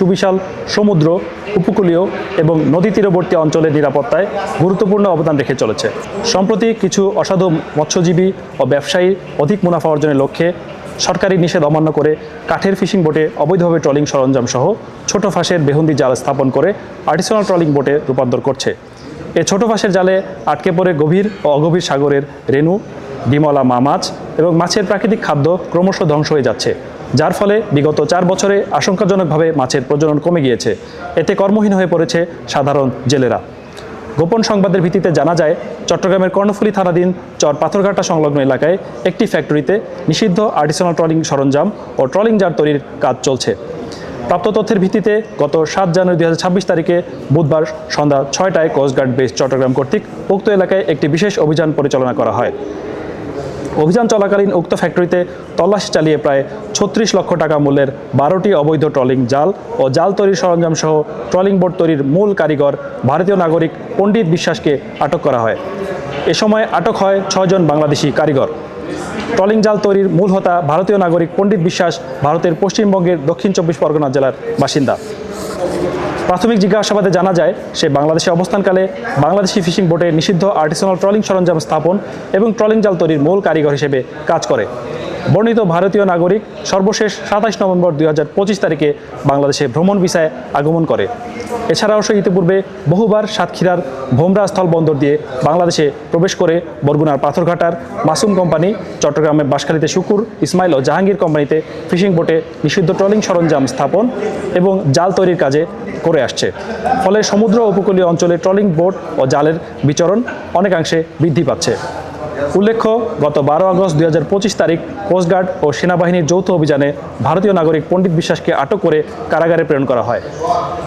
সুবিশাল সমুদ্র, উপকূলীয় এবং নদী তীরবর্তী অঞ্চলের নিরাপত্তায় গুরুত্বপূর্ণ অবদান রেখে চলেছে। সম্প্রতি কিছু অসাধু মৎস্যজীবী ও ব্যবসায়ী অধিক মুনাফা অর্জনের লক্ষ্যে সরকারি নিষেধ অমান্য করে কাঠের ফিশিং বোটে অবৈধভাবে ট্রলিং সরঞ্জাম সহ ছোট ফাঁসের বেহুন্দি জাল স্থাপন করে আর্টিসানাল ট্রলিং বোটে রূপান্তর করছে। এই ছোট ফাঁসের জালে আটকে পড়ে গভীর ও অগভীর সাগরের রেণু, ডিমলা মাছ এবং মাছের প্রাকৃতিক খাদ্য ক্রমশ ধ্বংস হয়ে যাচ্ছে, যার ফলে বিগত 4 বছরে আশঙ্কাজনকভাবে মাছের প্রজনন কমে গিয়েছে। এতে কর্মহীন হয়ে পড়েছে সাধারণ জেলেরা। গোপন সংবাদের ভিত্তিতে জানা যায়, চট্টগ্রামের কর্ণফুলী থানাধীন চর পাথরঘাটা সংলগ্ন এলাকায় একটি ফ্যাক্টরিতে নিষিদ্ধ আর্টিসানাল ট্রলিং সরঞ্জাম ও ট্রলিং জার তৈরির কাজ চলছে। প্রাপ্ত তথ্যের ভিত্তিতে গত 7 জানুয়ারি 2026 তারিখে বুধবার সন্ধ্যা 6টায় কোস্টগার্ড বেস চট্টগ্রাম কর্তৃক উক্ত এলাকায় একটি বিশেষ অভিযান পরিচালনা করা হয়। অভিযান চলাকালীন উক্ত ফ্যাক্টরিতে তল্লাশি চালিয়ে প্রায় 36 লক্ষ টাকা মূল্যের 12টি অবৈধ ট্রলিং জাল ও জাল তৈরির সরঞ্জাম সহ ট্রলিং বোট তৈরির মূল কারিগর ভারতীয় নাগরিক পণ্ডিত বিশ্বাসকে আটক করা হয়। এ সময় আটক হয় 6 জন বাংলাদেশি কারিগর। ট্রলিং জাল তৈরির মূল হোতা ভারতীয় নাগরিক পণ্ডিত বিশ্বাস ভারতের পশ্চিমবঙ্গের দক্ষিণ 24 পরগনা জেলার বাসিন্দা। প্রাথমিক জিজ্ঞাসাবাদে জানা যায়, সে বাংলাদেশে অবস্থানকালে বাংলাদেশি ফিশিং বোটে নিষিদ্ধ আর্টিসানাল ট্রলিং সরঞ্জাম স্থাপন এবং ট্রলিং জাল তৈরির মূল কারিগর হিসেবে কাজ করে। বর্ণিত ভারতীয় নাগরিক সর্বশেষ 27 নভেম্বর 2025 তারিখে বাংলাদেশে ভ্রমণ ভিসায় আগমন করে। এছাড়াও সে ইতিপূর্বে বহুবার সাতক্ষীরার ভোমরা স্থল বন্দর দিয়ে বাংলাদেশে প্রবেশ করে বরগুনার পাথরঘাটার মাসুম কোম্পানি, চট্টগ্রামের বাঁশখালীতে শুকুর, ইসমাইল ও জাহাঙ্গীর কোম্পানিতে ফিশিং বোটে নিষিদ্ধ ট্রলিং সরঞ্জাম স্থাপন এবং জাল তৈরির কাজে করে আসছে। ফলে সমুদ্র উপকূলীয় অঞ্চলে ট্রলিং বোট ও জালের বিচরণ অনেকাংশে বৃদ্ধি পাচ্ছে। উল্লেখ্য, গত 12 আগস্ট 2025 তারিখ কোস্টগার্ড ও সেনাবাহিনীর যৌথ অভিযানে ভারতীয় নাগরিক পণ্ডিত বিশ্বাসকে আটক করে কারাগারে প্রেরণ করা হয়।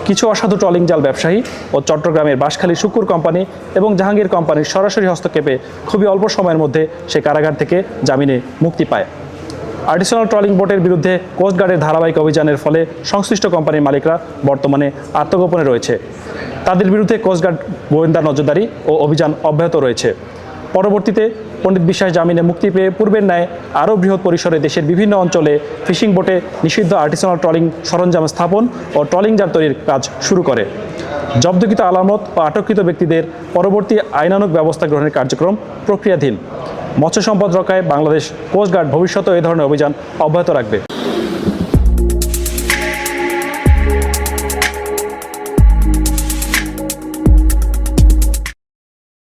কিছু অসাধু ট্রলিং জাল ব্যবসায়ী ও চট্টগ্রামের বাঁশখালী শুকুর কোম্পানি এবং জাহাঙ্গীর কোম্পানির সরাসরি হস্তক্ষেপে খুবই অল্প সময়ের মধ্যে সে কারাগার থেকে জামিনে মুক্তি পায়। আর্টিসানাল ট্রলিং বোটের বিরুদ্ধে কোস্টগার্ডের ধারাবাহিক অভিযানের ফলে সংশ্লিষ্ট কোম্পানির মালিকরা বর্তমানে আত্মগোপনে রয়েছে। তাদের বিরুদ্ধে কোস্টগার্ড গোয়েন্দা নজরদারি ও অভিযান অব্যাহত রয়েছে। পরবর্তীতে পণ্ডিত বিশ্বাস জামিনে মুক্তি পেয়ে পূর্বের ন্যায় আরও বৃহৎ পরিসরে দেশের বিভিন্ন অঞ্চলে ফিশিং বোটে নিষিদ্ধ আর্টিসানাল ট্রলিং সরঞ্জাম স্থাপন ও ট্রলিং জাল তৈরির কাজ শুরু করে। জব্দকৃত আলামত ও আটককৃত ব্যক্তিদের পরবর্তী আইনানুগ ব্যবস্থা গ্রহণের কার্যক্রম প্রক্রিয়াধীন। মৎস্য সম্পদ রক্ষায় বাংলাদেশ কোস্টগার্ড ভবিষ্যতেও এই ধরনের অভিযান অব্যাহত রাখবে।